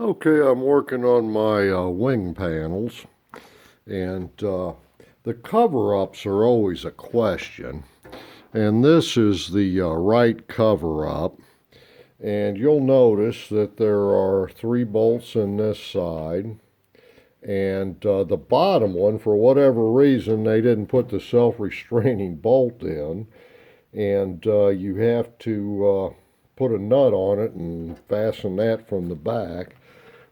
Okay, I'm working on my wing panels, and the cover-ups are always a question. And this is the right cover-up, and you'll notice that there are 3 bolts in this side, and the bottom one, for whatever reason, they didn't put the self-restraining bolt in, and you have to put a nut on it and fasten that from the back.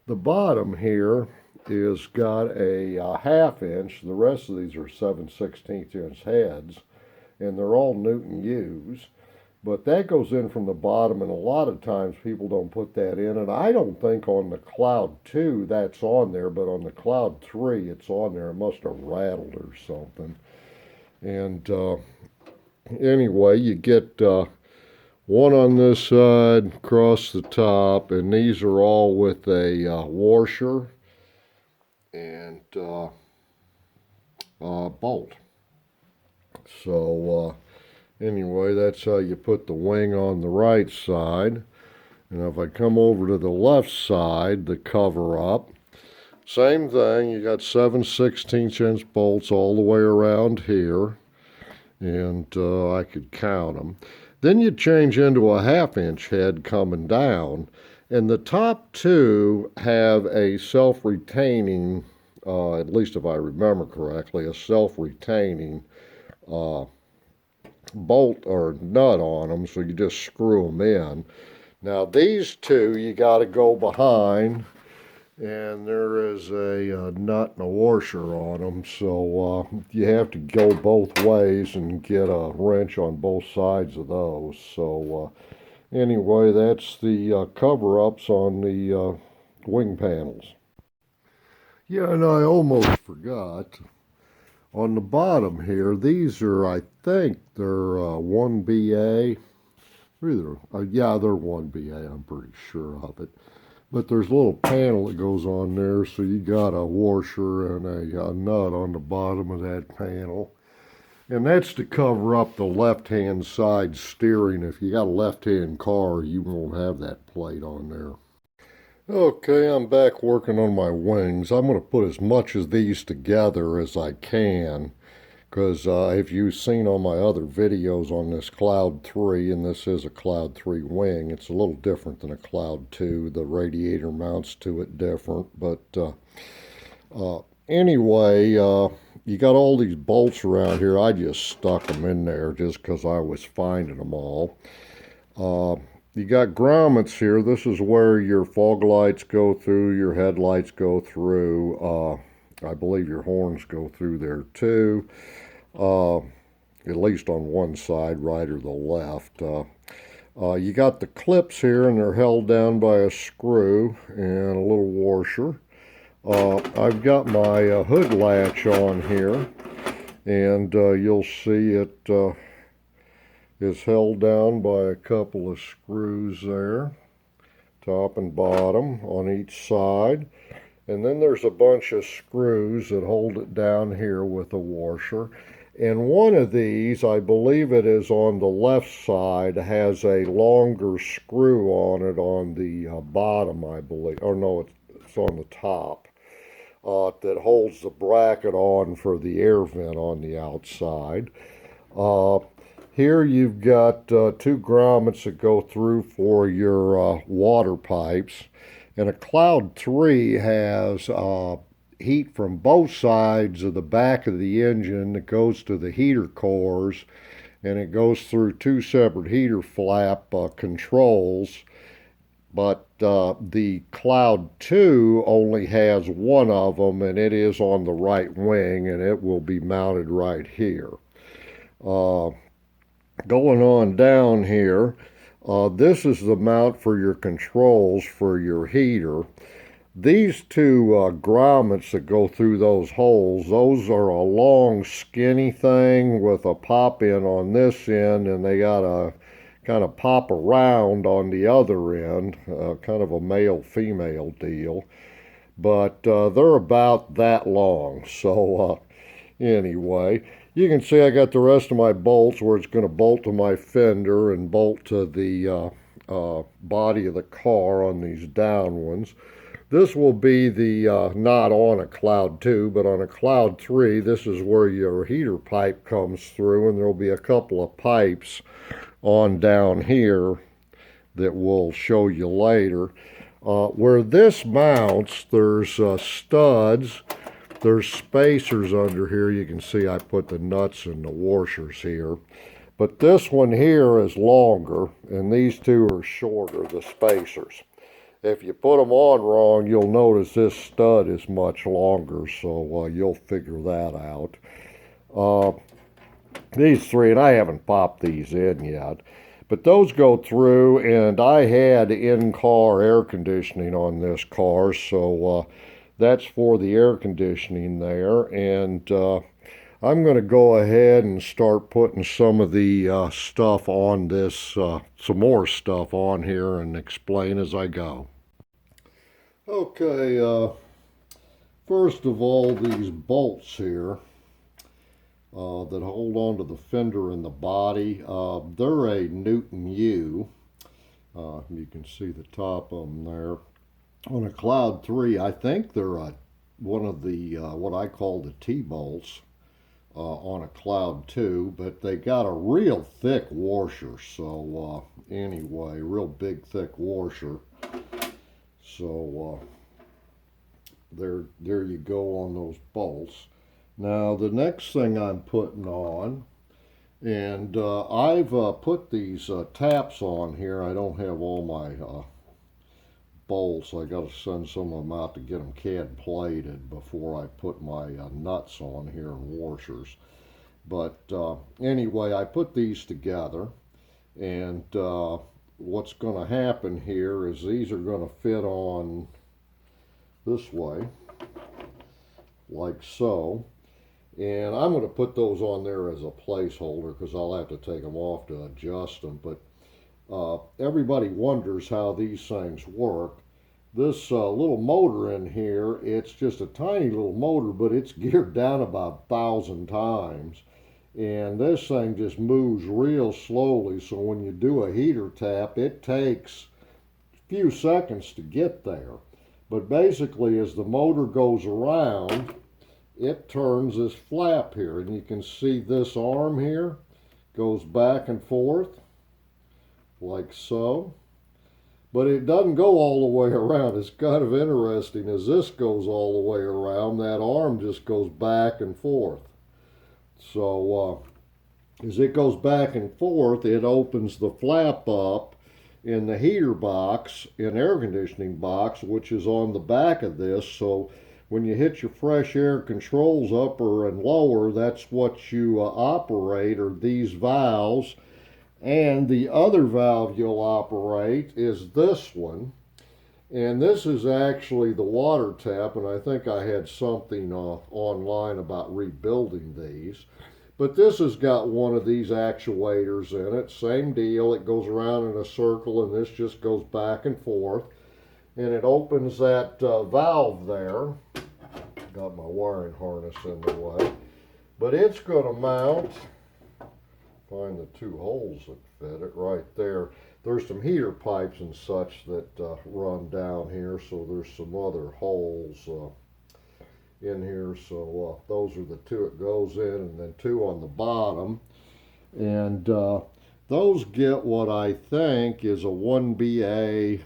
The bottom here is got a half inch. The rest of these are 7/16 inch heads, and they're all Newton U's. But that goes in from the bottom, and a lot of times people don't put that in. And I don't think on the Cloud 2 that's on there, but on the Cloud 3 it's on there. It must have rattled or something. And anyway, you get one on this side, across the top, and these are all with a washer and bolt. So anyway, that's how you put the wing on the right side. And if I come over to the left side, the cover up, same thing. You got 7/16 inch bolts all the way around here, and I could count them. Then you change into a half-inch head coming down, and the top two have a self-retaining, at least if I remember correctly, a self-retaining bolt or nut on them, so you just screw them in. Now these two you got to go behind, and there is a nut and a washer on them, so you have to go both ways and get a wrench on both sides of those. So anyway, that's the cover-ups on the wing panels. Yeah, and I almost forgot. On the bottom here, these are, I think they're 1BA. Yeah, they're 1BA, I'm pretty sure of it. But there's a little panel that goes on there, so you got a washer and a nut on the bottom of that panel. And that's to cover up the left-hand side steering. If you got a left-hand car, you won't have that plate on there. Okay, I'm back working on my wings. I'm going to put as much of these together as I can, because if you've seen on my other videos on this Cloud 3, and this is a Cloud 3 wing, it's a little different than a Cloud 2. The radiator mounts to it different, but anyway, you got all these bolts around here. I just stuck them in there just because I was finding them all. You got grommets here. This is where your fog lights go through, your headlights go through. I believe your horns go through there too, at least on one side, right or the left. You got the clips here, and they're held down by a screw and a little washer. I've got my hood latch on here, and you'll see it is held down by a couple of screws there, top and bottom on each side. And then there's a bunch of screws that hold it down here with a washer. And one of these, I believe it is on the left side, has a longer screw on it on the bottom, I believe. Or no, it's on the top. That holds the bracket on for the air vent on the outside. Here you've got 2 grommets that go through for your water pipes. And a Cloud 3 has heat from both sides of the back of the engine that goes to the heater cores, and it goes through 2 separate heater flap controls. But the Cloud 2 only has one of them, and it is on the right wing, and it will be mounted right here. Going on down here, this is the mount for your controls for your heater. These 2 grommets that go through those holes, those are a long skinny thing with a pop in on this end, and they got a kind of pop around on the other end, kind of a male-female deal. But they're about that long. So anyway, you can see I got the rest of my bolts where it's going to bolt to my fender and bolt to the body of the car on these down ones. This will be the, not on a cloud 2, but on a cloud 3, this is where your heater pipe comes through, and there'll be a couple of pipes on down here that we'll show you later. Where this mounts, there's studs, there's spacers under here. You can see I put the nuts and the washers here. But this one here is longer, and these two are shorter, the spacers. If you put them on wrong, you'll notice this stud is much longer, so you'll figure that out. These three, and I haven't popped these in yet, but those go through, and I had in-car air conditioning on this car, so that's for the air conditioning there. And I'm going to go ahead and start putting some of the stuff on this, some more stuff on here, and explain as I go. Okay, first of all, these bolts here that hold on to the fender and the body, they're a Newton U. You can see the top of them there. On a Cloud 3, I think they're one of the, what I call the T-bolts on a Cloud 2, but they got a real thick washer, so anyway, real big thick washer. So there you go on those bolts. Now the next thing I'm putting on, and I've put these taps on here. I don't have all my bolts. I got to send some of them out to get them CAD plated before I put my nuts on here and washers. But anyway, I put these together, and what's going to happen here is these are going to fit on this way, like so. And I'm going to put those on there as a placeholder because I'll have to take them off to adjust them. But everybody wonders how these things work. This little motor in here, it's just a tiny little motor, but it's geared down about 1,000 times. And this thing just moves real slowly, so when you do a heater tap, it takes a few seconds to get there. But basically, as the motor goes around, it turns this flap here, and you can see this arm here goes back and forth like so, but it doesn't go all the way around. It's kind of interesting. As this goes all the way around, that arm just goes back and forth. So as it goes back and forth, it opens the flap up in the heater box, in air conditioning box, which is on the back of this. So when you hit your fresh air controls upper and lower, that's what you operate, are these valves. And the other valve you'll operate is this one. And this is actually the water tap, and I think I had something online about rebuilding these. But this has got one of these actuators in it. Same deal, it goes around in a circle, and this just goes back and forth. And it opens that valve there. Got my wiring harness in the way. But it's going to mount, find the two holes that fit it right there. There's some heater pipes and such that run down here, so there's some other holes in here. So those are the two it goes in, and then two on the bottom. And those get what I think is a 1BA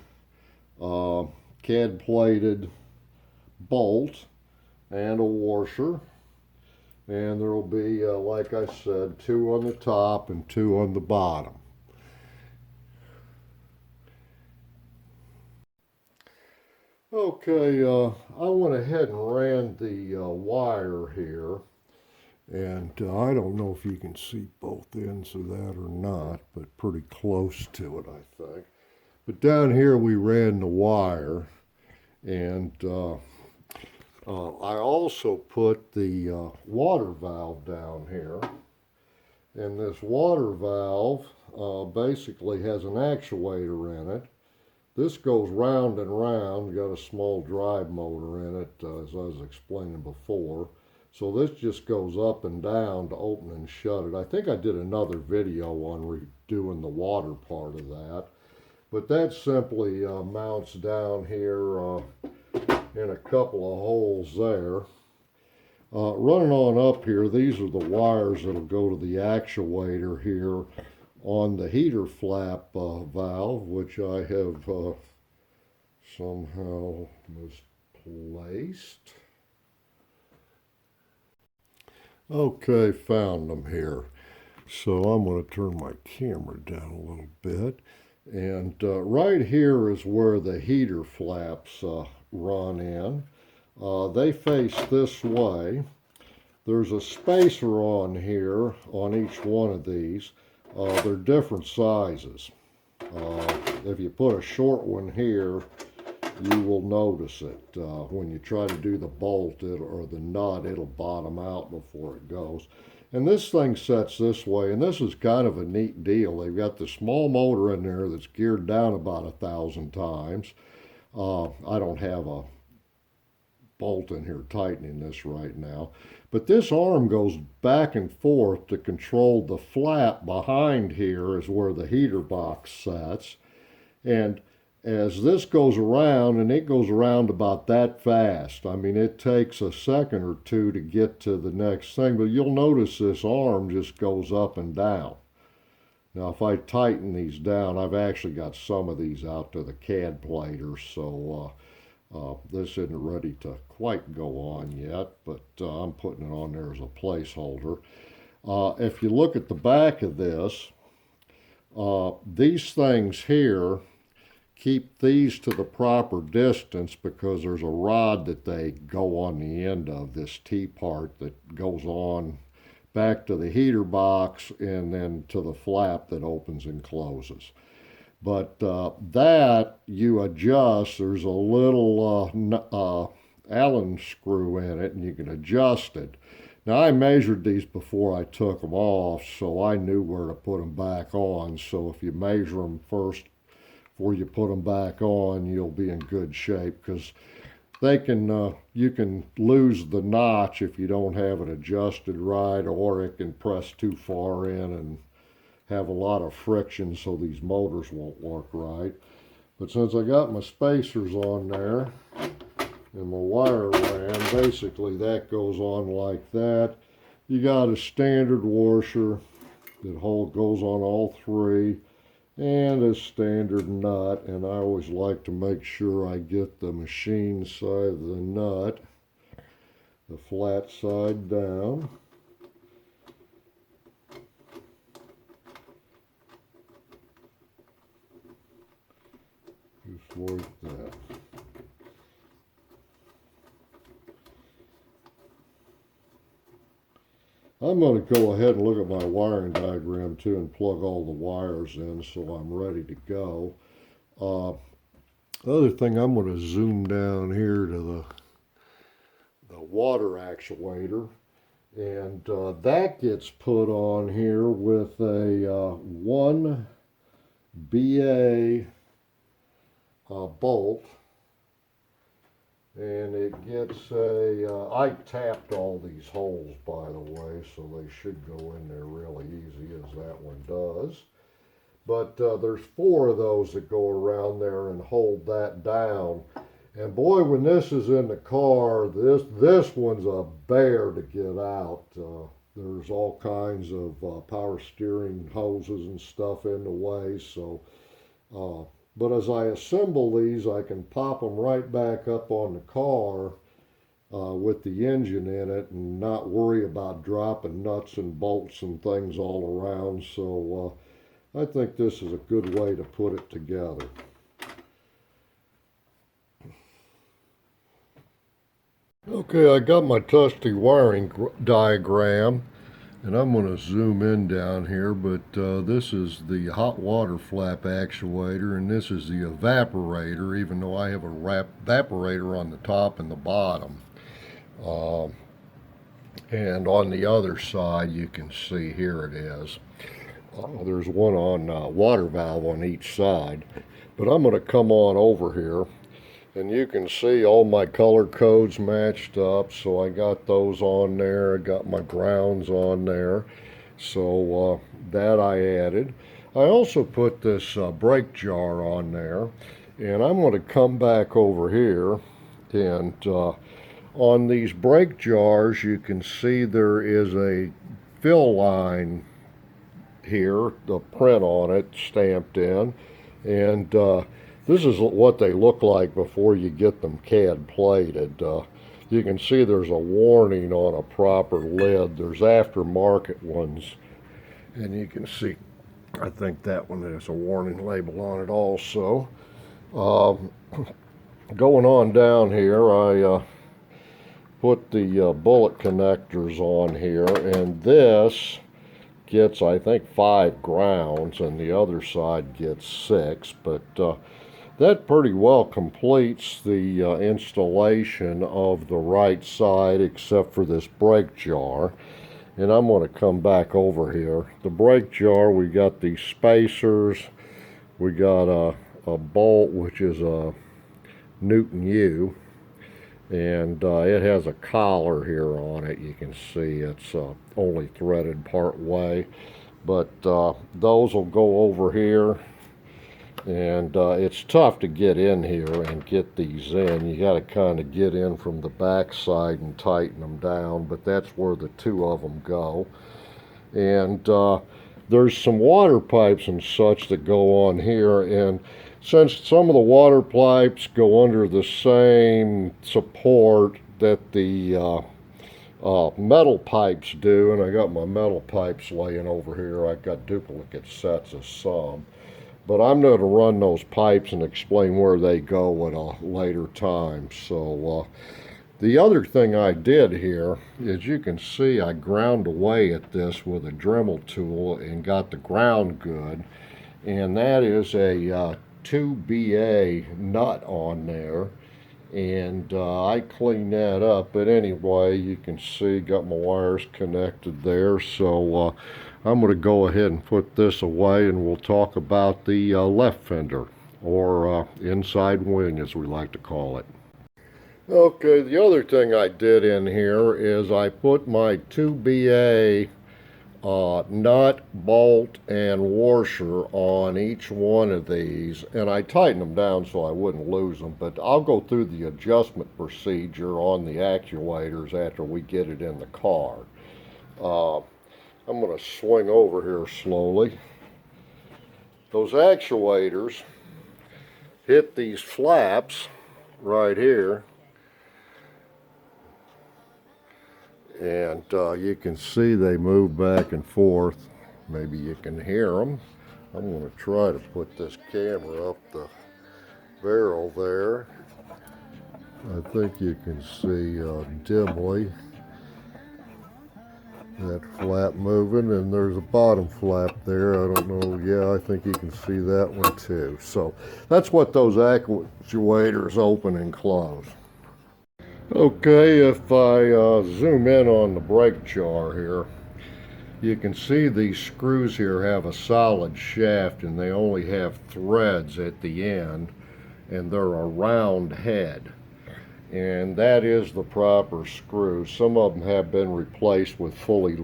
CAD plated bolt and a washer. And there will be, like I said, two on the top and two on the bottom. Okay, I went ahead and ran the wire here. And I don't know if you can see both ends of that or not, but pretty close to it, I think. But down here we ran the wire, and I also put the water valve down here. And this water valve basically has an actuator in it. This goes round and round, got a small drive motor in it, as I was explaining before. So this just goes up and down to open and shut it. I think I did another video on redoing the water part of that. But that simply mounts down here in a couple of holes there. Running on up here, these are the wires that'll go to the actuator here on the heater flap valve, which I have somehow misplaced. Okay, found them here. So I'm going to turn my camera down a little bit. And right here is where the heater flaps run in. They face this way. There's a spacer on here on each one of these. They're different sizes. If you put a short one here, you will notice it. When you try to do the bolt or the nut, it'll bottom out before it goes. And this thing sets this way, and this is kind of a neat deal. They've got the small motor in there that's geared down about 1,000 times. I don't have a bolt in here tightening this right now. But this arm goes back and forth to control the flap behind here is where the heater box sets. And as this goes around, and it goes around about that fast. I mean, it takes a second or two to get to the next thing, but you'll notice this arm just goes up and down. Now, if I tighten these down, I've actually got some of these out to the CAD platers, so this isn't ready to quite go on yet, but I'm putting it on there as a placeholder. If you look at the back of this, these things here keep these to the proper distance because there's a rod that they go on the end of this T-part that goes on back to the heater box and then to the flap that opens and closes. But that you adjust. There's a little Allen screw in it, and you can adjust it. Now, I measured these before I took them off, so I knew where to put them back on. So if you measure them first before you put them back on, you'll be in good shape, because they can you can lose the notch if you don't have it adjusted right, or it can press too far in and have a lot of friction, so these motors won't work right. But since I got my spacers on there and my wire ran, basically that goes on like that. You got a standard washer that goes on all three, and a standard nut, and I always like to make sure I get the machine side of the nut, the flat side down. Just like that. I'm going to go ahead and look at my wiring diagram too and plug all the wires in so I'm ready to go. Other thing, I'm going to zoom down here to the water actuator, and that gets put on here with a 1BA bolt. And it gets I tapped all these holes, by the way, so they should go in there really easy, as that one does. But there's 4 of those that go around there and hold that down. And boy, when this is in the car, this one's a bear to get out. There's all kinds of power steering hoses and stuff in the way, so but as I assemble these, I can pop them right back up on the car with the engine in it and not worry about dropping nuts and bolts and things all around. So I think this is a good way to put it together. Okay, I got my trusty wiring diagram. And I'm going to zoom in down here, but this is the hot water flap actuator, and this is the evaporator, even though I have a evaporator on the top and the bottom. And on the other side, you can see here it is. There's one on water valve on each side. But I'm going to come on over here, and you can see all my color codes matched up, so I got those on there. I got my grounds on there, so that I added. I also put this brake jar on there, and I'm going to come back over here, and on these brake jars you can see there is a fill line here, the print on it stamped in, and this is what they look like before you get them CAD plated. You can see there's a warning on a proper lid. There's aftermarket ones, and you can see, I think that one has a warning label on it also. Going on down here, I put the bullet connectors on here, and this gets, I think, 5 grounds, and the other side gets 6, but that pretty well completes the installation of the right side, except for this brake jar. And I'm going to come back over here. The brake jar, we got these spacers, we got a bolt, which is a Newton U, and it has a collar here on it. You can see it's only threaded part way, but those will go over here, and it's tough to get in here and get these in. You got to kind of get in from the back side and tighten them down, but that's where the 2 of them go. And there's some water pipes and such that go on here, and since some of the water pipes go under the same support that the metal pipes do, and I got my metal pipes laying over here. I've got duplicate sets of some, but I'm going to run those pipes and explain where they go at a later time. So the other thing I did here is, you can see I ground away at this with a Dremel tool and got the ground good, and that is a 2BA nut on there, and I cleaned that up. But anyway, you can see got my wires connected there, so I'm going to go ahead and put this away, and we'll talk about the left fender, or inside wing as we like to call it. Okay, the other thing I did in here is I put my 2BA nut, bolt, and washer on each one of these, and I tightened them down so I wouldn't lose them, but I'll go through the adjustment procedure on the actuators after we get it in the car. I'm going to swing over here slowly. Those actuators hit these flaps right here, and you can see they move back and forth. Maybe you can hear them. I'm going to try to put this camera up the barrel there. I think you can see dimly that flap moving, and there's a bottom flap there. I don't know. Yeah, I think you can see that one too. So that's what those actuators open and close. Okay, if I zoom in on the brake jar here, you can see these screws here have a solid shaft, and they only have threads at the end, and they're a round head. And that is the proper screw. Some of them have been replaced with fully,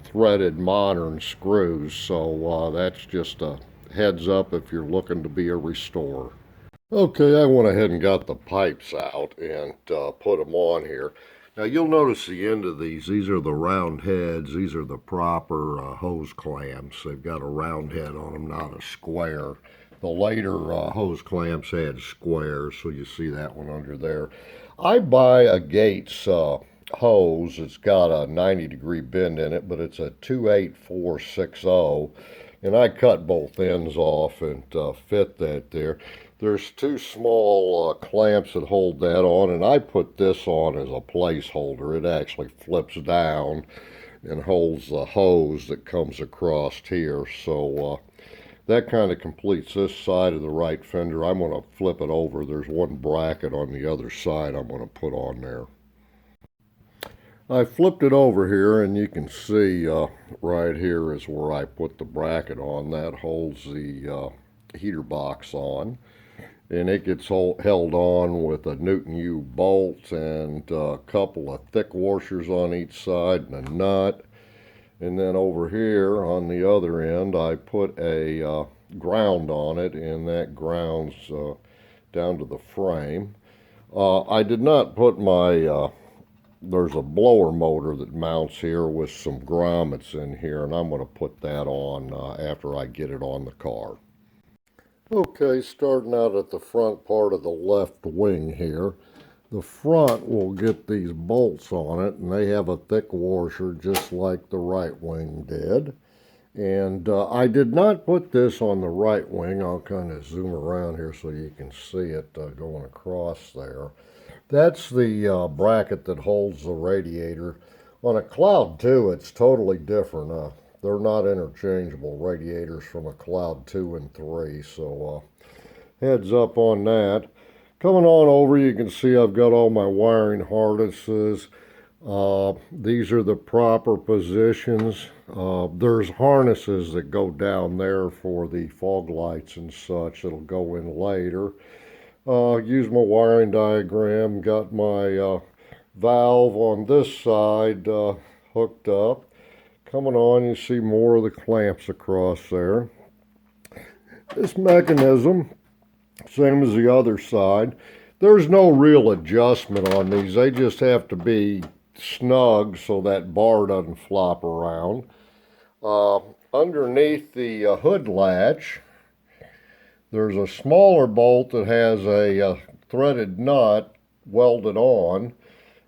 threaded modern screws. So that's just a heads up if you're looking to be a restorer. Okay, I went ahead and got the pipes out and put them on here. Now you'll notice the end of these. These are the round heads. These are the proper hose clamps. They've got a round head on them, not a square. The later hose clamps had squares, so you see that one under there. I buy a Gates hose. It's got a 90-degree bend in it, but it's a 28460, and I cut both ends off and fit that there. There's 2 small clamps that hold that on, and I put this on as a placeholder. It actually flips down and holds the hose that comes across here. So that kind of completes this side of the right fender. I'm going to flip it over. There's one bracket on the other side I'm going to put on there. I flipped it over here, and you can see right here is where I put the bracket on. That holds the heater box on, and it gets held on with a Newton U bolt and a couple of thick washers on each side and a nut. And then over here on the other end, I put a ground on it, and that grounds down to the frame. I did not put my, there's a blower motor that mounts here with some grommets in here, and I'm going to put that on after I get it on the car. Okay, starting out at the front part of the left wing here. The front will get these bolts on it, and they have a thick washer just like the right wing did. And I did not put this on the right wing. I'll kind of zoom around here so you can see it going across there. That's the bracket that holds the radiator. On a Cloud 2, it's totally different. They're not interchangeable radiators from a Cloud 2 and 3, so heads up on that. Coming on over, you can see I've got all my wiring harnesses. These are the proper positions. There's harnesses that go down there for the fog lights and such that'll go in later. Use my wiring diagram, got my valve on this side hooked up. Coming on, you see more of the clamps across there. This mechanism, same as the other side, there's no real adjustment on these. They just have to be snug so that bar doesn't flop around. Underneath the hood latch, there's a smaller bolt that has a threaded nut welded on,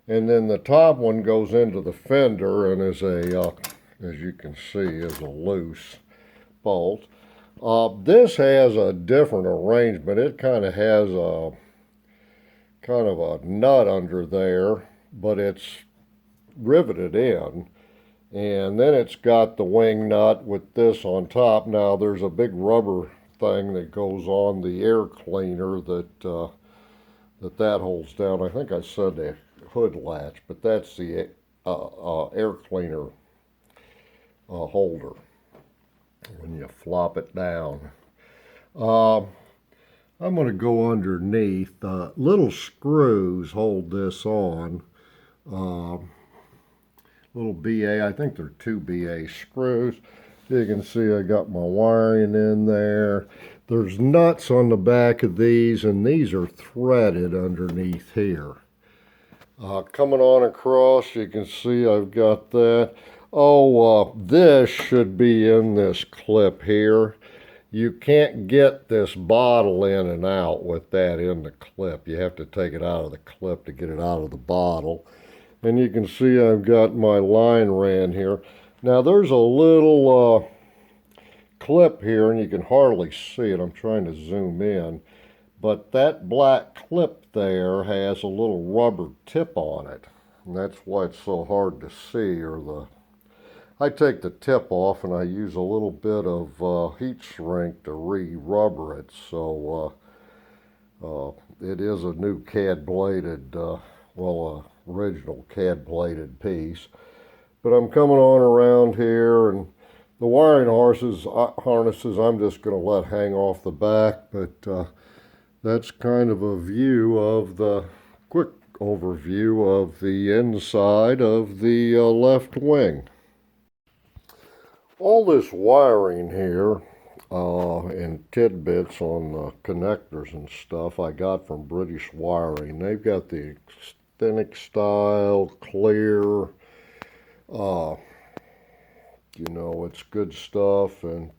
and then the top one goes into the fender and is a, as you can see, is a loose bolt. This has a different arrangement. It kind of has a nut under there, but it's riveted in. And then it's got the wing nut with this on top. Now there's a big rubber thing that goes on the air cleaner that holds down. I think I said the hood latch, but that's the air cleaner holder when you flop it down. I'm going to go underneath. Little screws hold this on. Little BA, I think they're 2 BA screws. You can see I got my wiring in there. There's nuts on the back of these, and these are threaded underneath here. Coming on across, you can see I've got that. This should be in this clip here. You can't get this bottle in and out with that in the clip. You have to take it out of the clip to get it out of the bottle. And you can see I've got my line ran here. Now there's a little clip here, and you can hardly see it. I'm trying to zoom in. But that black clip there has a little rubber tip on it. And that's why it's so hard to see. I take the tip off and I use a little bit of heat shrink to re-rubber it. So it is a new CAD bladed, original CAD bladed piece. But I'm coming on around here, and the wiring harnesses I'm just going to let hang off the back, but that's kind of a view of the quick overview of the inside of the left wing. All this wiring here and tidbits on the connectors and stuff I got from British Wiring. They've got the Authentic style, clear, it's good stuff, and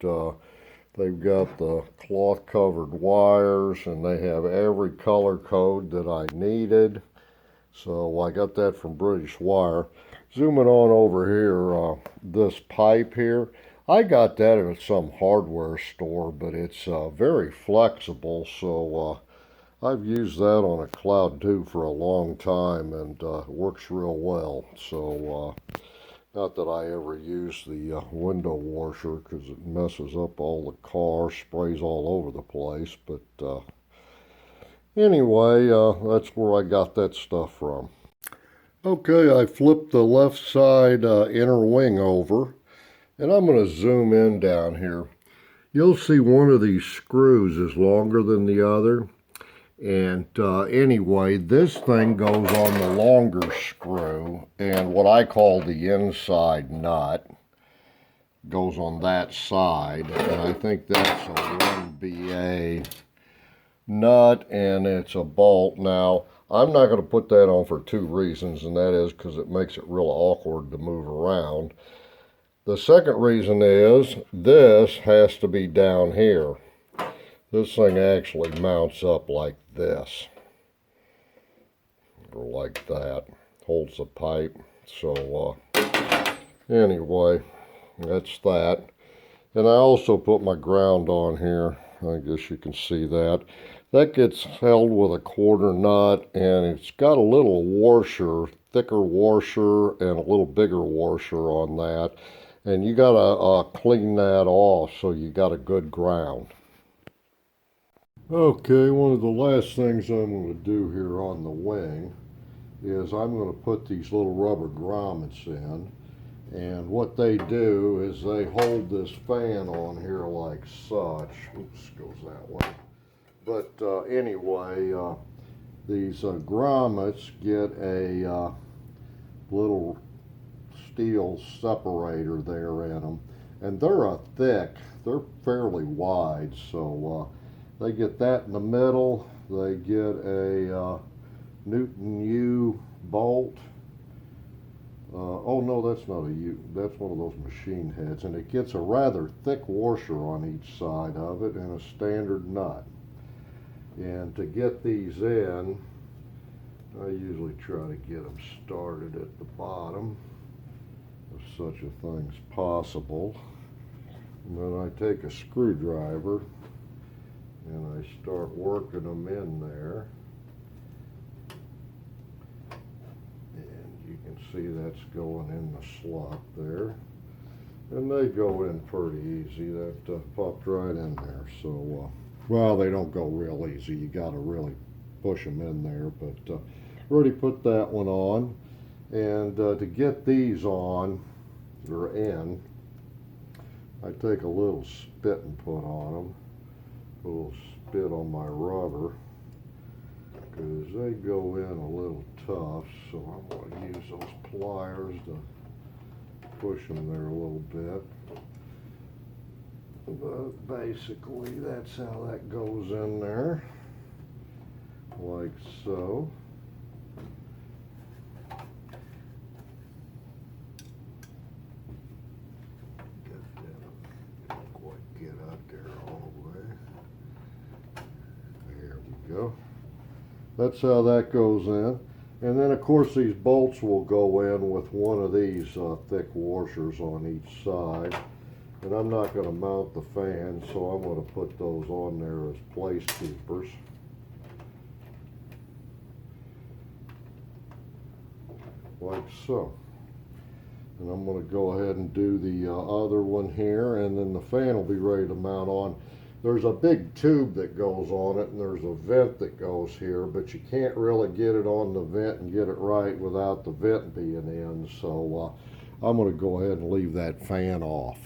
they've got the cloth covered wires, and they have every color code that I needed. So I got that from British Wire. Zooming on over here, this pipe here, I got that at some hardware store, but it's very flexible, so I've used that on a Cloud 2 for a long time, and it works real well. So not that I ever use the window washer because it messes up all the car, sprays all over the place, but anyway, that's where I got that stuff from. Okay, I flipped the left side inner wing over, and I'm going to zoom in down here. You'll see one of these screws is longer than the other. And anyway, this thing goes on the longer screw and what I call the inside nut. goes on that side, and I think that's a 1BA nut, and it's a bolt. Now, I'm not going to put that on for two reasons, and that is because it makes it real awkward to move around. The second reason is this has to be down here. This thing actually mounts up like this, or like that, holds the pipe. So anyway, that's that. And I also put my ground on here. I guess you can see that. That gets held with a quarter nut, and it's got a little washer, thicker washer, and a little bigger washer on that. And you gotta clean that off so you got a good ground. Okay, one of the last things I'm going to do here on the wing is I'm going to put these little rubber grommets in. And what they do is they hold this fan on here like such. Oops, goes that way. But anyway, these grommets get a little steel separator there in them. And they're they're fairly wide. So they get that in the middle. They get a Newton U bolt. Oh no, that's not a U. That's one of those machine heads, and it gets a rather thick washer on each side of it and a standard nut. And to get these in, I usually try to get them started at the bottom, if such a thing's possible. And then I take a screwdriver and I start working them in there. You can see that's going in the slot there, and they go in pretty easy. That popped right in there. So well, they don't go real easy, you got to really push them in there, but already put that one on. And to get these on or in, I take a little spit and put on them, a little spit on my rubber, because they go in a little tough, so I'm going to use those pliers to push them there a little bit. But basically that's how that goes in there, like so. Didn't quite get up there all the way. There we go. That's how that goes in. And then of course these bolts will go in with one of these thick washers on each side. And I'm not going to mount the fan, so I'm going to put those on there as place keepers. Like so. And I'm going to go ahead and do the other one here, and then the fan will be ready to mount on. There's a big tube that goes on it, and there's a vent that goes here, but you can't really get it on the vent and get it right without the vent being in. So I'm going to go ahead and leave that fan off.